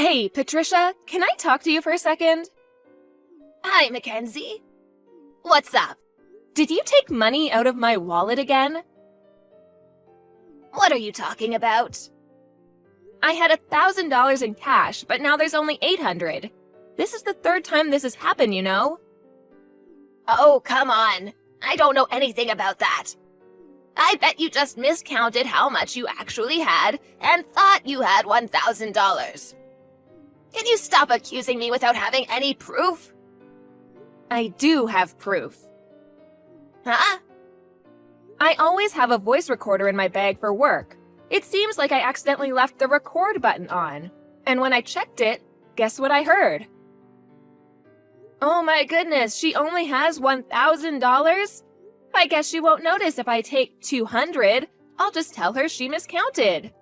Hey, Patricia, can I talk to you for a second? Hi, Mackenzie. What's up? Did you take money out of my wallet again? What are you talking about? I had $1,000 in cash, but now there's only $800. This is the third time this has happened, you know? Oh, come on. I don't know anything about that. I bet you just miscounted how much you actually had and thought you had $1,000. Can you stop accusing me without having any proof? I do have proof. Huh? I always have a voice recorder in my bag for work. It seems like I accidentally left the record button on. And when I checked it, guess what I heard? Oh my goodness, she only has $1,000? I guess she won't notice if I take 200. I'll just tell her she miscounted.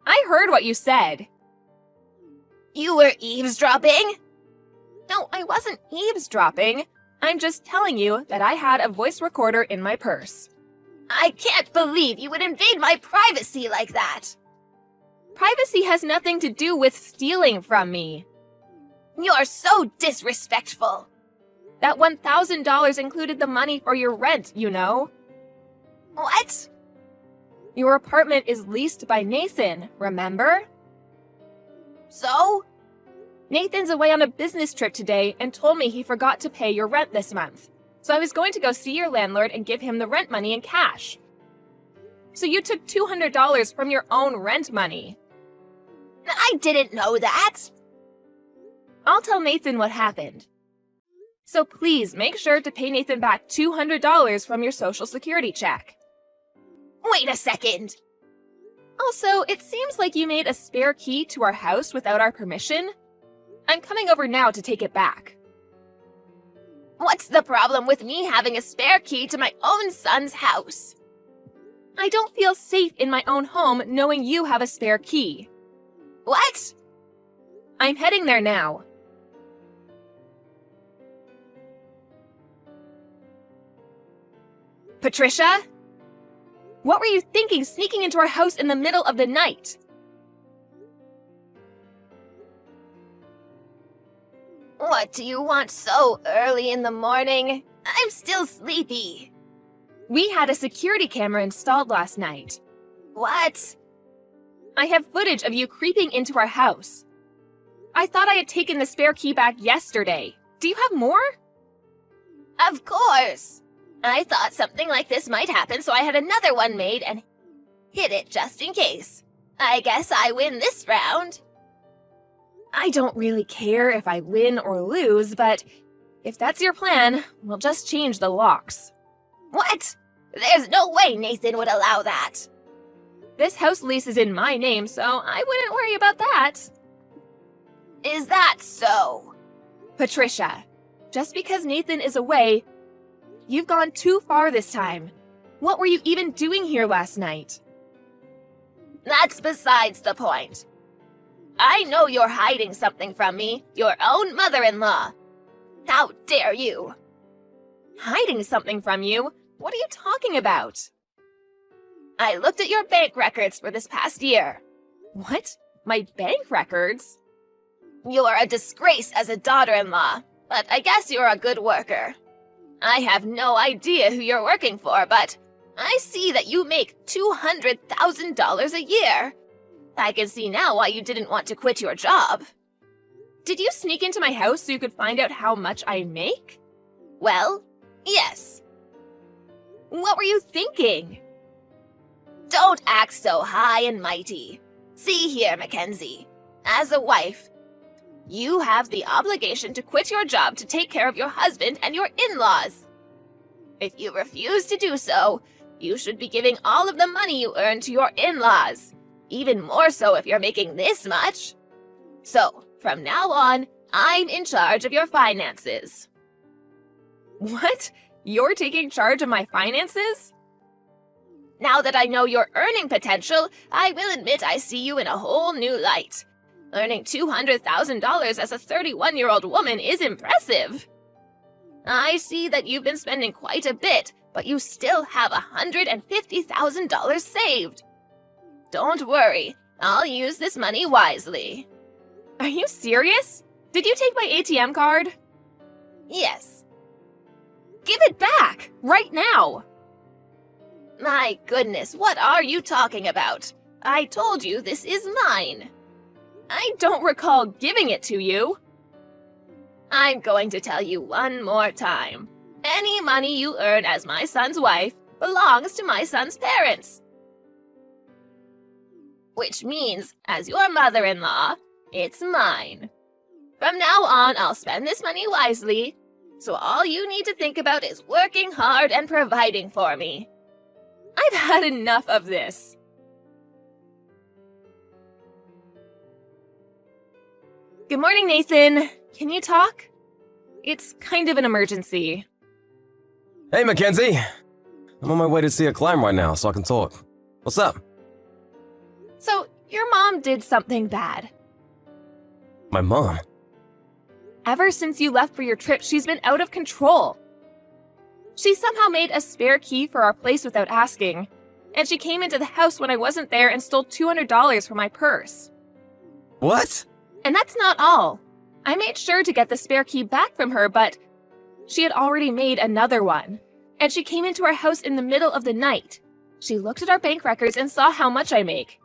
I heard what you said. You were eavesdropping? No, I wasn't eavesdropping. I'm just telling you that I had a voice recorder in my purse. I can't believe you would invade my privacy like that. Privacy has nothing to do with stealing from me. You're so disrespectful. That $1,000 included the money for your rent, you know. What? Your apartment is leased by Nathan, remember? So? Nathan's away on a business trip today and told me he forgot to pay your rent this month. So I was going to go see your landlord and give him the rent money in cash. So you took $200 from your own rent money. I didn't know that. I'll tell Nathan what happened. So please make sure to pay Nathan back $200 from your Social Security check. Wait a second. Also, it seems like you made a spare key to our house without our permission. I'm coming over now to take it back. What's the problem with me having a spare key to my own son's house? I don't feel safe in my own home knowing you have a spare key. What? I'm heading there now. Patricia? What were you thinking sneaking into our house in the middle of the night? What do you want so early in the morning? I'm still sleepy. We had a security camera installed last night. What? I have footage of you creeping into our house. I thought I had taken the spare key back yesterday. Do you have more? Of course. I thought something like this might happen, so I had another one made and hid it just in case. I guess I win this round. I don't really care if I win or lose, but if that's your plan, we'll just change the locks. What? There's no way Nathan would allow that. This house lease is in my name, so I wouldn't worry about that. Is that so? Patricia, just because Nathan is away, you've gone too far this time. What were you even doing here last night? That's besides the point. I know you're hiding something from me, your own mother-in-law. How dare you? Hiding something from you? What are you talking about? I looked at your bank records for this past year. What? My bank records? You're a disgrace as a daughter-in-law, but I guess you're a good worker. I have no idea who you're working for, but I see that you make $200,000 a year. I can see now why you didn't want to quit your job. Did you sneak into my house so you could find out how much I make? Well, yes. What were you thinking? Don't act so high and mighty. See here, Mackenzie. As a wife, you have the obligation to quit your job to take care of your husband and your in-laws. If you refuse to do so, you should be giving all of the money you earn to your in-laws. Even more so if you're making this much. So, from now on, I'm in charge of your finances. What? You're taking charge of my finances? Now that I know your earning potential, I will admit I see you in a whole new light. Earning $200,000 as a 31-year-old woman is impressive. I see that you've been spending quite a bit, but you still have $150,000 saved. Don't worry, I'll use this money wisely. Are you serious? Did you take my ATM card? Yes. Give it back! Right now! My goodness, what are you talking about? I told you this is mine. I don't recall giving it to you. I'm going to tell you one more time. Any money you earn as my son's wife belongs to my son's parents. Which means, as your mother-in-law, it's mine. From now on, I'll spend this money wisely, so all you need to think about is working hard and providing for me. I've had enough of this. Good morning, Nathan. Can you talk? It's kind of an emergency. Hey, Mackenzie! I'm on my way to see a client right now, so I can talk. What's up? So, your mom did something bad. My mom? Ever since you left for your trip, she's been out of control. She somehow made a spare key for our place without asking, and she came into the house when I wasn't there and stole $200 from my purse. What? And that's not all. I made sure to get the spare key back from her, but she had already made another one. And she came into our house in the middle of the night. She looked at our bank records and saw how much I make.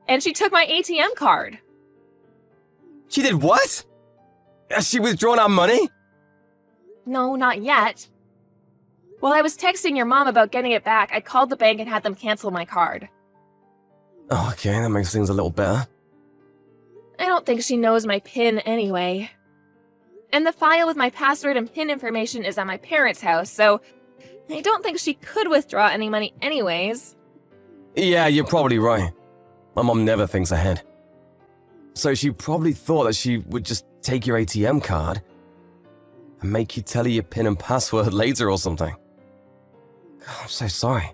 And she took my ATM card. She did what? Has she withdrawn our money? No, not yet. While I was texting your mom about getting it back, I called the bank and had them cancel my card. Oh, okay, that makes things a little better. I don't think she knows my PIN anyway. And the file with my password and PIN information is at my parents' house, so I don't think she could withdraw any money anyways. Yeah, you're probably right. My mom never thinks ahead. So she probably thought that she would just take your ATM card and make you tell her your PIN and password later or something. I'm so sorry.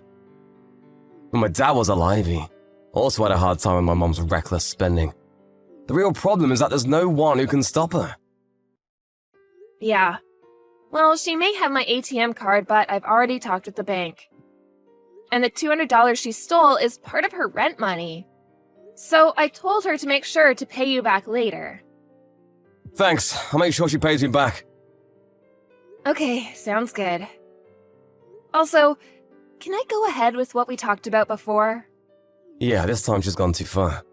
When my dad was alive, he also had a hard time with my mom's reckless spending. The real problem is that there's no one who can stop her. Yeah. Well, she may have my ATM card, but I've already talked with the bank. And the $200 she stole is part of her rent money. So I told her to make sure to pay you back later. Thanks, I'll make sure she pays me back. Okay, sounds good. Also, can I go ahead with what we talked about before? Yeah, this time she's gone too far.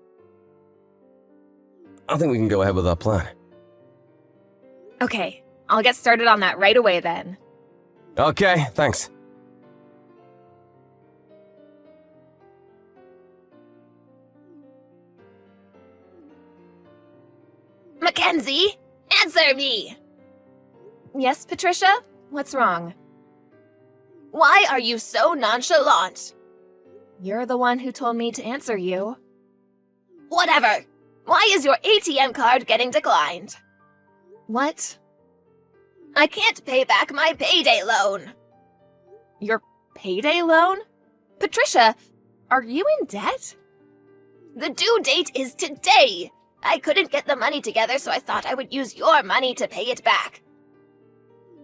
I think we can go ahead with our plan. Okay, I'll get started on that right away then. Okay, thanks. Mackenzie, answer me! Yes, Patricia? What's wrong? Why are you so nonchalant? You're the one who told me to answer you. Whatever. Why is your ATM card getting declined? What? I can't pay back my payday loan. Your payday loan? Patricia, are you in debt? The due date is today. I couldn't get the money together, so I thought I would use your money to pay it back.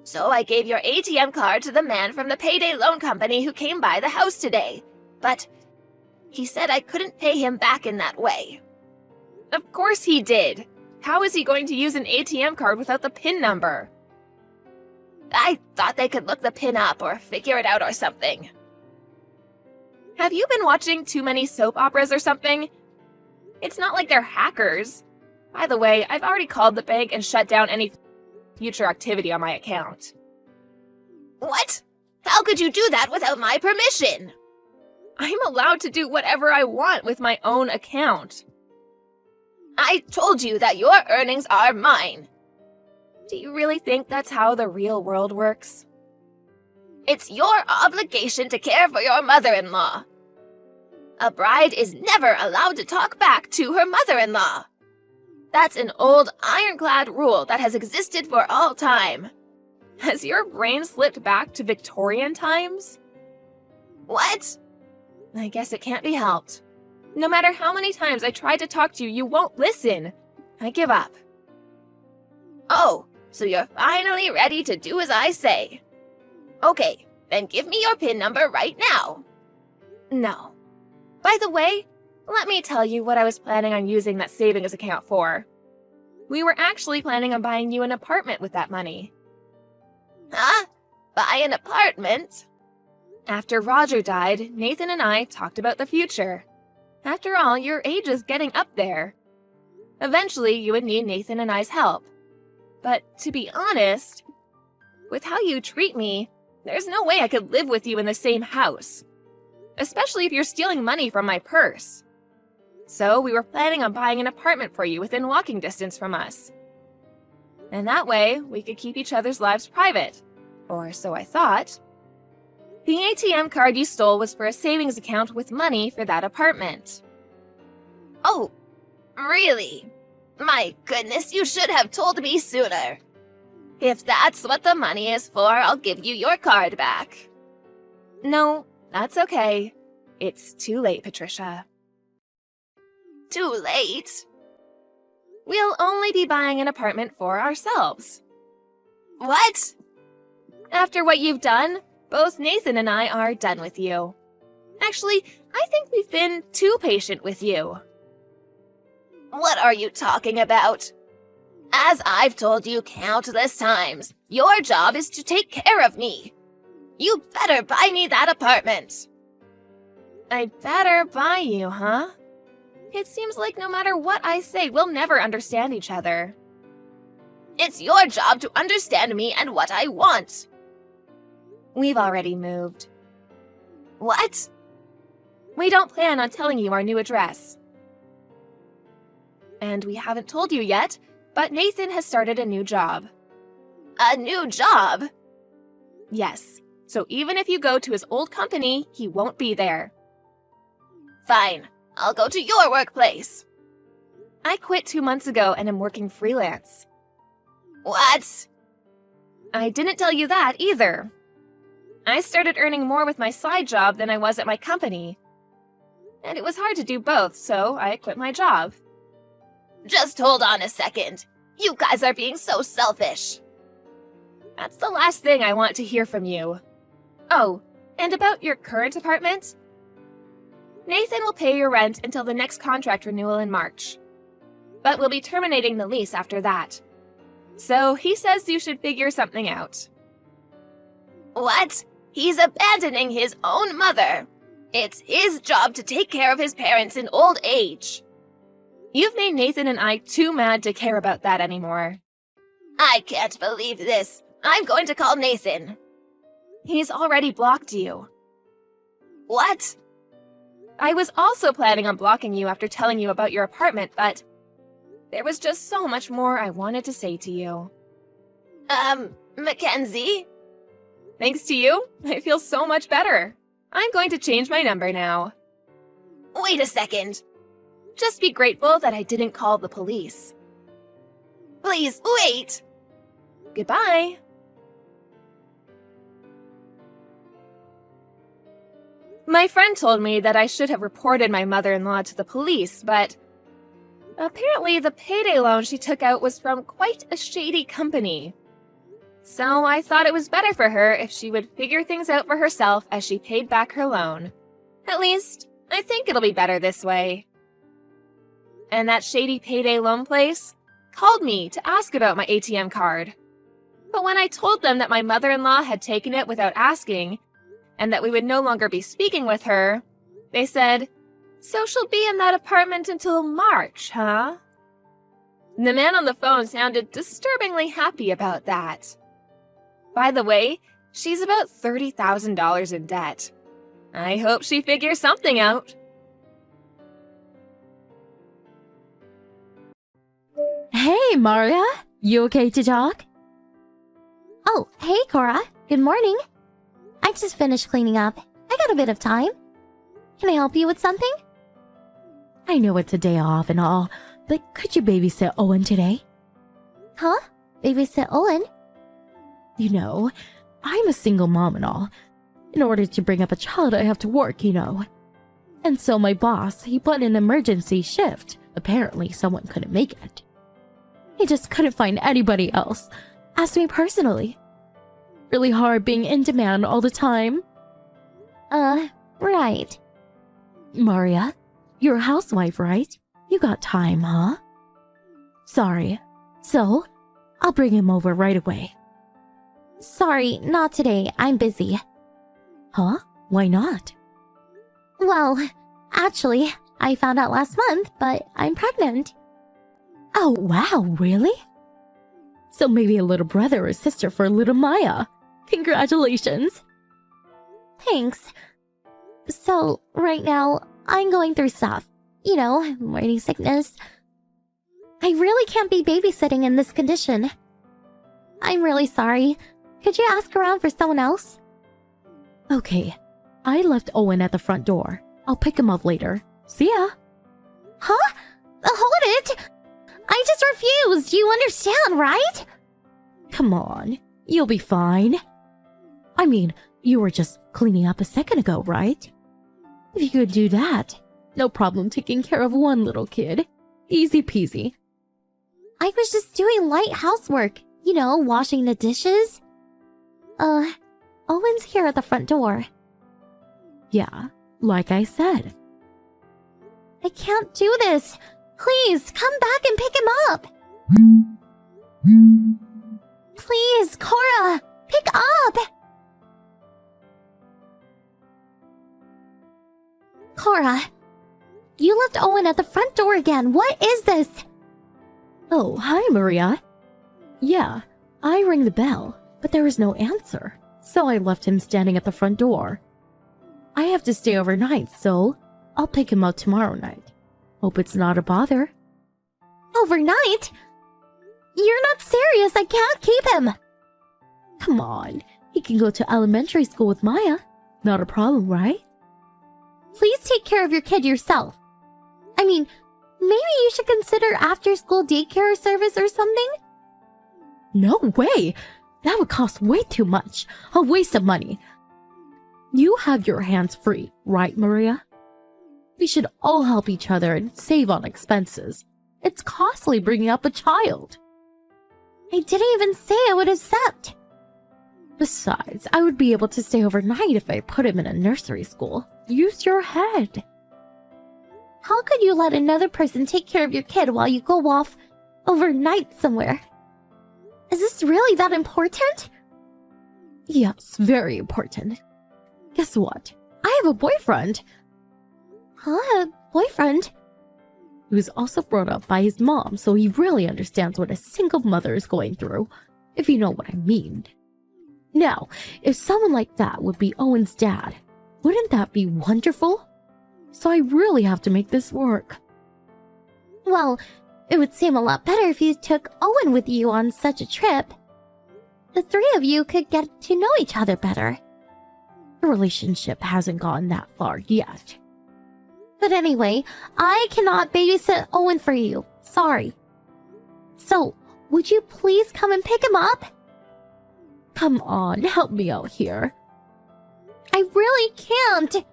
So I gave your ATM card to the man from the payday loan company who came by the house today. But he said I couldn't pay him back in that way. Of course he did. How is he going to use an ATM card without the PIN number? I thought they could look the PIN up or figure it out or something. Have you been watching too many soap operas or something? It's not like they're hackers. By the way, I've already called the bank and shut down any future activity on my account. What? How could you do that without my permission? I'm allowed to do whatever I want with my own account. I told you that your earnings are mine. Do you really think that's how the real world works? It's your obligation to care for your mother-in-law. A bride is never allowed to talk back to her mother-in-law. That's an old ironclad rule that has existed for all time. Has your brain slipped back to Victorian times? What? I guess it can't be helped. No matter how many times I try to talk to you, you won't listen. I give up. Oh, so you're finally ready to do as I say. Okay, then give me your PIN number right now. No. By the way, Let me tell you what I was planning on using that savings account for. We were actually planning on buying you an apartment with that money. Huh? Buy an apartment? After Roger died, Nathan and I talked about the future. After all, your age is getting up there. Eventually, you would need Nathan and I's help. But to be honest, with how you treat me, there's no way I could live with you in the same house. Especially if you're stealing money from my purse. So we were planning on buying an apartment for you within walking distance from us. And that way, we could keep each other's lives private. Or so I thought. The ATM card you stole was for a savings account with money for that apartment. Oh, really? My goodness, you should have told me sooner. If that's what the money is for, I'll give you your card back. No, that's okay. It's too late, Patricia. Too late? We'll only be buying an apartment for ourselves. What? After what you've done, both Nathan and I are done with you. Actually, I think we've been too patient with you. What are you talking about? As I've told you countless times, your job is to take care of me. You better buy me that apartment. I better buy you, huh? It seems like no matter what I say, we'll never understand each other. It's your job to understand me and what I want. We've already moved. What? We don't plan on telling you our new address. And we haven't told you yet, but Nathan has started a new job. A new job? Yes, so even if you go to his old company, he won't be there. Fine, I'll go to your workplace. I quit 2 months ago and am working freelance. What? I didn't tell you that either. I started earning more with my side job than I was at my company. And it was hard to do both, so I quit my job. Just hold on a second. You guys are being so selfish. That's the last thing I want to hear from you. Oh, and about your current apartment? Nathan will pay your rent until the next contract renewal in March. But we'll be terminating the lease after that. So he says you should figure something out. What? He's abandoning his own mother. It's his job to take care of his parents in old age. You've made Nathan and I too mad to care about that anymore. I can't believe this. I'm going to call Nathan. He's already blocked you. What? I was also planning on blocking you after telling you about your apartment, but there was just so much more I wanted to say to you. Mackenzie? Thanks to you, I feel so much better. I'm going to change my number now. Wait a second. Just be grateful that I didn't call the police. Please, wait! Goodbye. My friend told me that I should have reported my mother-in-law to the police, but apparently the payday loan she took out was from quite a shady company. So I thought it was better for her if she would figure things out for herself as she paid back her loan. At least, I think it'll be better this way. And that shady payday loan place called me to ask about my ATM card. But when I told them that my mother-in-law had taken it without asking, and that we would no longer be speaking with her, they said, "So she'll be in that apartment until March, huh?" The man on the phone sounded disturbingly happy about that. By the way, she's about $30,000 in debt. I hope she figures something out. Hey, Maria. You okay to talk? Oh, hey, Cora. Good morning. I just finished cleaning up. I got a bit of time. Can I help you with something? I know it's a day off and all, but could you babysit Owen today? Huh? Babysit Owen? You know, I'm a single mom and all. In order to bring up a child, I have to work, you know. And so my boss, he put an emergency shift. Apparently, someone couldn't make it. He just couldn't find anybody else. Asked me personally. Really hard being in demand all the time. Right. Maria, You're a housewife, right? You got time, huh? Sorry. So, I'll bring him over right away. Sorry, not today. I'm busy. Huh? Why not? Well, actually, I found out last month, but I'm pregnant. Oh, wow, really? So maybe a little brother or sister for little Maya. Congratulations. Thanks. So, right now, I'm going through stuff. You know, morning sickness. I really can't be babysitting in this condition. I'm really sorry. Could you ask around for someone else? Okay. I left Owen at the front door. I'll pick him up later. See ya. Huh? Hold it! I just refused, you understand, right? Come on. You'll be fine. I mean, you were just cleaning up a second ago, right? If you could do that, no problem taking care of one little kid. Easy peasy. I was just doing light housework. You know, washing the dishes. Owen's here at the front door. Yeah, like I said. I can't do this. Please, come back and pick him up. Please, Cora, pick up. Cora, you left Owen at the front door again. What is this? Oh, hi, Maria. Yeah, I rang the bell, but there was no answer, so I left him standing at the front door. I have to stay overnight, so I'll pick him up tomorrow night. Hope it's not a bother. Overnight? You're not serious. I can't keep him. Come on, he can go to elementary school with Maya. Not a problem, right? Please take care of your kid yourself. I mean, maybe you should consider after-school daycare service or something? No way! That would cost way too much. A waste of money. You have your hands free, right, Maria? We should all help each other and save on expenses. It's costly bringing up a child. I didn't even say I would accept. Besides, I would be able to stay overnight if I put him in a nursery school. Use your head. How could you let another person take care of your kid while you go off overnight somewhere? Is this really that important? Yes, very important. Guess what? I have a boyfriend. Huh? A boyfriend? He was also brought up by his mom, so he really understands what a single mother is going through, if you know what I mean. Now, if someone like that would be Owen's dad, wouldn't that be wonderful? So I really have to make this work. Well, it would seem a lot better if you took Owen with you on such a trip. The three of you could get to know each other better. The relationship hasn't gone that far yet. But anyway, I cannot babysit Owen for you. Sorry. So, would you please come and pick him up? Come on, help me out here. I really can't.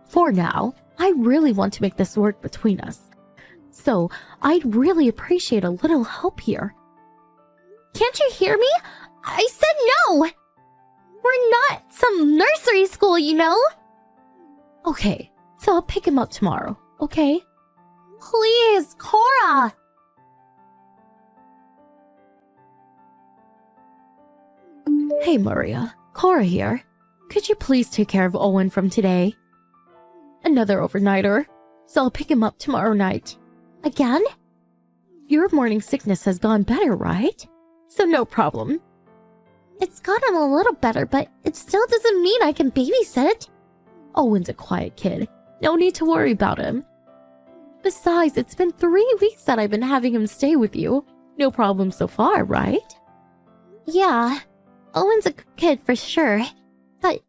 For now, I really want to make this work between us. So, I'd really appreciate a little help here. Can't you hear me? I said no! We're not some nursery school, you know? Okay, so I'll pick him up tomorrow, okay? Please, Cora! Hey, Maria. Cora here. Could you please take care of Owen from today? Another overnighter, so I'll pick him up tomorrow night. Again? Your morning sickness has gone better, right? So no problem. It's gotten a little better, but it still doesn't mean I can babysit. Owen's a quiet kid. No need to worry about him. Besides, it's been 3 weeks that I've been having him stay with you. No problem so far, right? Yeah, Owen's a good kid for sure. But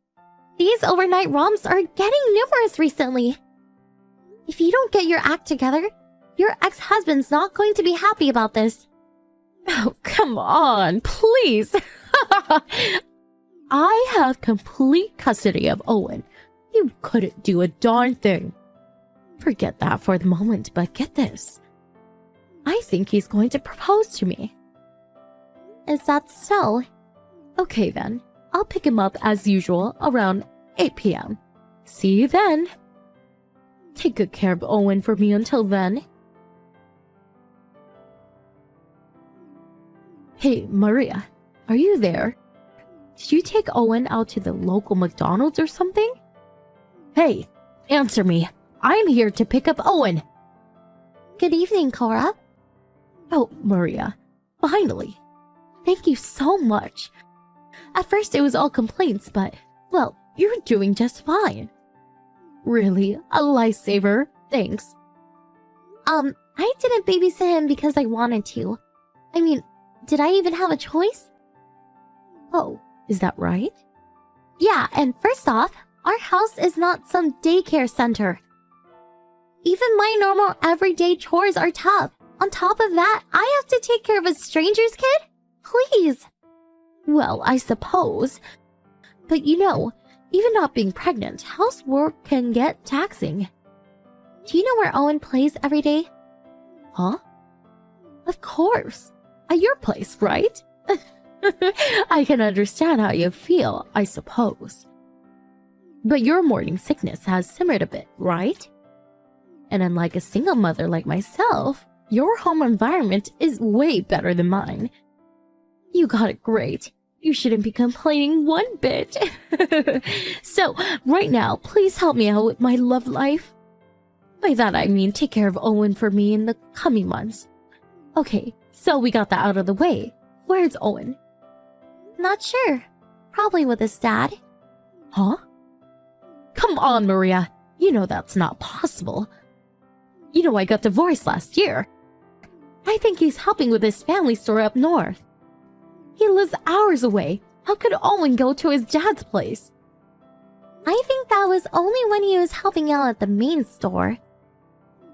these overnight ROMs are getting numerous recently. If you don't get your act together, your ex-husband's not going to be happy about this. Oh, come on, please. I have complete custody of Owen. You couldn't do a darn thing. Forget that for the moment, but get this. I think he's going to propose to me. Is that so? Okay then, I'll pick him up as usual around 8 p.m. See you then. Take good care of Owen for me until then. Hey, Maria, are you there? Did you take Owen out to the local McDonald's or something? Hey, answer me. I'm here to pick up Owen. Good evening, Cora. Oh, Maria, finally. Thank you so much. At first it was all complaints, but, well, you're doing just fine. Really, a lifesaver. Thanks. I didn't babysit him because I wanted to. I mean, did I even have a choice? Oh, is that right? Yeah, and first off, our house is not some daycare center. Even my normal everyday chores are tough. On top of that, I have to take care of a stranger's kid? Please. Well, I suppose. But you know, even not being pregnant, housework can get taxing. Do you know where Owen plays every day? Huh? Of course. At your place, right? I can understand how you feel, I suppose. But your morning sickness has simmered a bit, right? And unlike a single mother like myself, your home environment is way better than mine. You got it great. You shouldn't be complaining one bit. So, right now, please help me out with my love life. By that I mean take care of Owen for me in the coming months. Okay, so we got that out of the way. Where's Owen? Not sure. Probably with his dad. Huh? Come on, Maria. You know that's not possible. You know I got divorced last year. I think he's helping with his family store up north. He lives hours away. How could Owen go to his dad's place? I think that was only when he was helping out at the main store.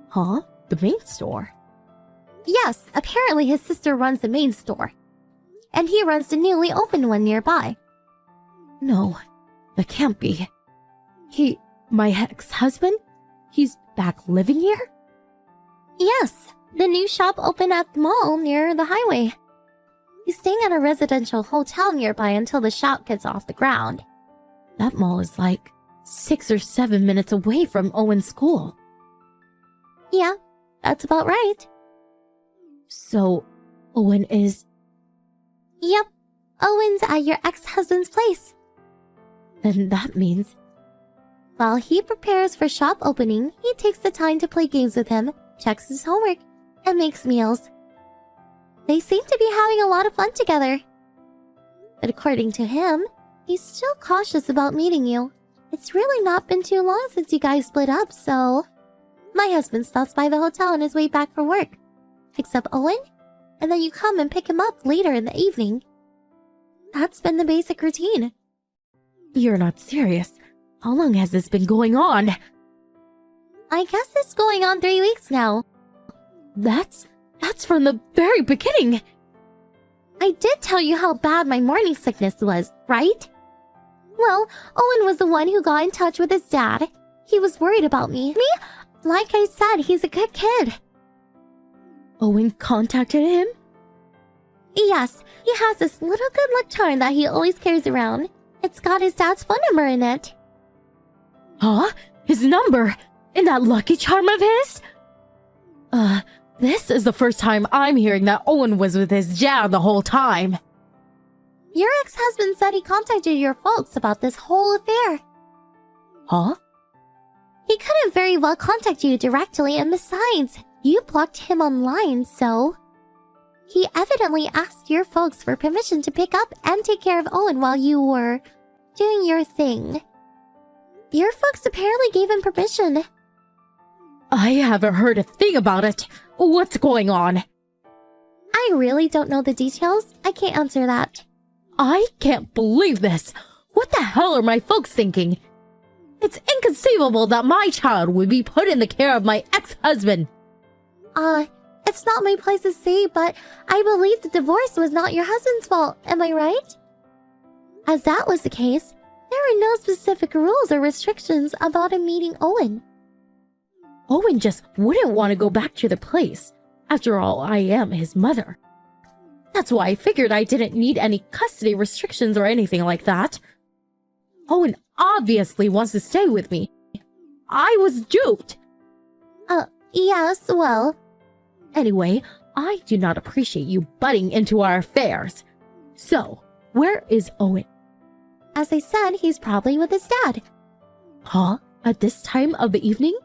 Huh? The main store? Yes, apparently his sister runs the main store. And he runs the newly opened one nearby. No, that can't be. My ex-husband? He's back living here? Yes, the new shop opened at the mall near the highway. He's staying at a residential hotel nearby until the shop gets off the ground. That mall is like 6 or 7 minutes away from Owen's school. Yeah, that's about right. So, Owen is... Yep, Owen's at your ex-husband's place. Then that means... While he prepares for shop opening, he takes the time to play games with him, checks his homework, and makes meals. They seem to be having a lot of fun together. But according to him, he's still cautious about meeting you. It's really not been too long since you guys split up, so... My husband stops by the hotel on his way back from work, picks up Owen, and then you come and pick him up later in the evening. That's been the basic routine. You're not serious. How long has this been going on? I guess it's going on 3 weeks now. That's from the very beginning. I did tell you how bad my morning sickness was, right? Well, Owen was the one who got in touch with his dad. He was worried about me. Like I said, he's a good kid. Owen contacted him? Yes, he has this little good luck charm that he always carries around. It's got his dad's phone number in it. Huh? His number? In that lucky charm of his? This is the first time I'm hearing that Owen was with his dad the whole time. Your ex-husband said he contacted your folks about this whole affair. Huh? He couldn't very well contact you directly, and besides, you blocked him online, so... He evidently asked your folks for permission to pick up and take care of Owen while you were doing your thing. Your folks apparently gave him permission. I haven't heard a thing about it. What's going on? I really don't know the details. I can't answer that. I can't believe this. What the hell are my folks thinking? It's inconceivable that my child would be put in the care of my ex-husband. It's not my place to say, but I believe the divorce was not your husband's fault. Am I right? As that was the case, there were no specific rules or restrictions about him meeting Owen. Owen just wouldn't want to go back to the place. After all, I am his mother. That's why I figured I didn't need any custody restrictions or anything like that. Owen obviously wants to stay with me. I was duped. Yes, well, Anyway, I do not appreciate you butting into our affairs. So, where is Owen? as I said, he's probably with his dad. Huh? At this time of the evening?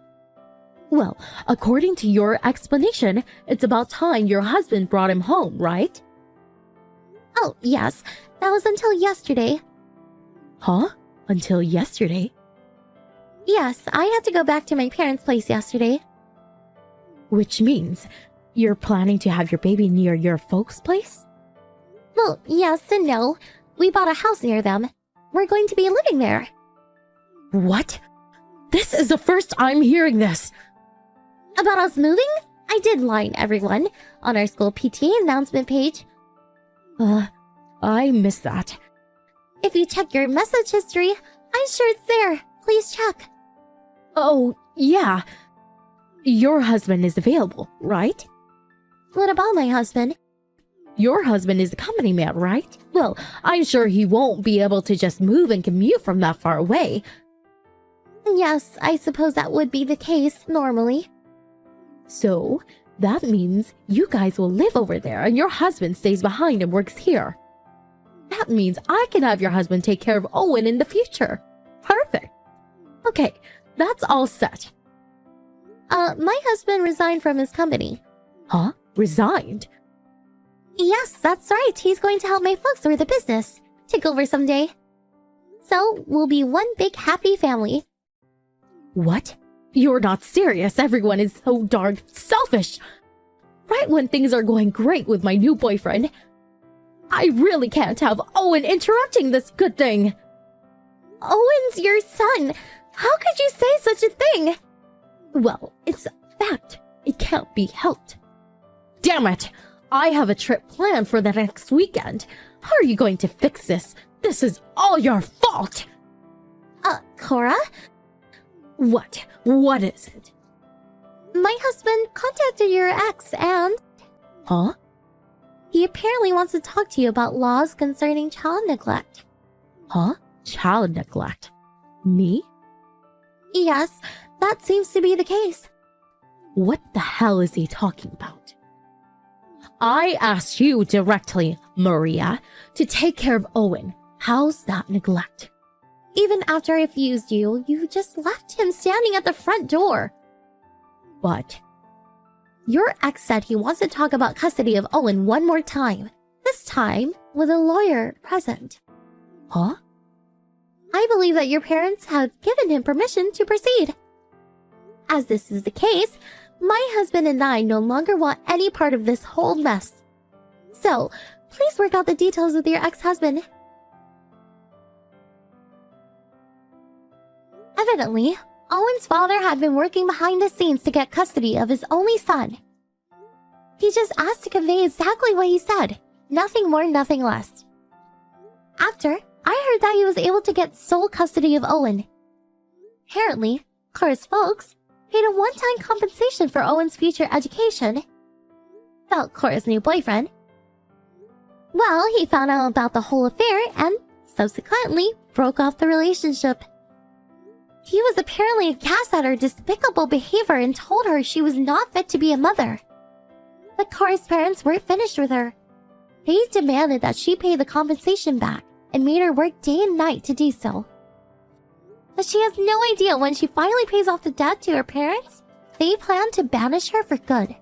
Well, according to your explanation, it's about time your husband brought him home, right? Oh, yes, that was until yesterday. Huh? Until yesterday? Yes, I had to go back to my parents' place yesterday. Which means you're planning to have your baby near your folks' place? Well, yes and no. We bought a house near them. We're going to be living there. What? This is the first I'm hearing this. About us moving? I did line everyone on our school PTA announcement page. I missed that. If you check your message history, I'm sure it's there. Please check. Oh, yeah. Your husband is available, right? What about my husband? Your husband is the company man, right? Well, I'm sure he won't be able to just move and commute from that far away. Yes, I suppose that would be the case normally. So, that means you guys will live over there and your husband stays behind and works here. That means I can have your husband take care of Owen in the future. Perfect. Okay, that's all set. My husband resigned from his company. Huh? Resigned? Yes, that's right. He's going to help my folks with the business. Take over someday. So, we'll be one big happy family. What? You're not serious. Everyone is so darn selfish. Right when things are going great with my new boyfriend, I really can't have Owen interrupting this good thing. Owen's your son. How could you say such a thing? Well, it's a fact. It can't be helped. Damn it! I have a trip planned for the next weekend. How are you going to fix this? This is all your fault! Cora? What? What is it? My husband contacted your ex and Huh? he apparently wants to talk to you about laws concerning child neglect. Huh? Child neglect? Me? Yes, that seems to be the case. What the hell is he talking about? I asked you directly, Maria, to take care of Owen. How's that neglect? Even after I refused you, you just left him standing at the front door. What? Your ex said he wants to talk about custody of Owen one more time. This time with a lawyer present. Huh? I believe that your parents have given him permission to proceed. As this is the case, my husband and I no longer want any part of this whole mess. So, please work out the details with your ex-husband. Evidently, Owen's father had been working behind the scenes to get custody of his only son. He just asked to convey exactly what he said, nothing more, nothing less. After, I heard that he was able to get sole custody of Owen. Apparently, Cora's folks paid a one-time compensation for Owen's future education. About Cora's new boyfriend. Well, he found out about the whole affair and, subsequently, broke off the relationship. He was apparently aghast at her despicable behavior and told her she was not fit to be a mother. But Cora's parents weren't finished with her. They demanded that she pay the compensation back and made her work day and night to do so. But she has no idea when she finally pays off the debt to her parents, they plan to banish her for good.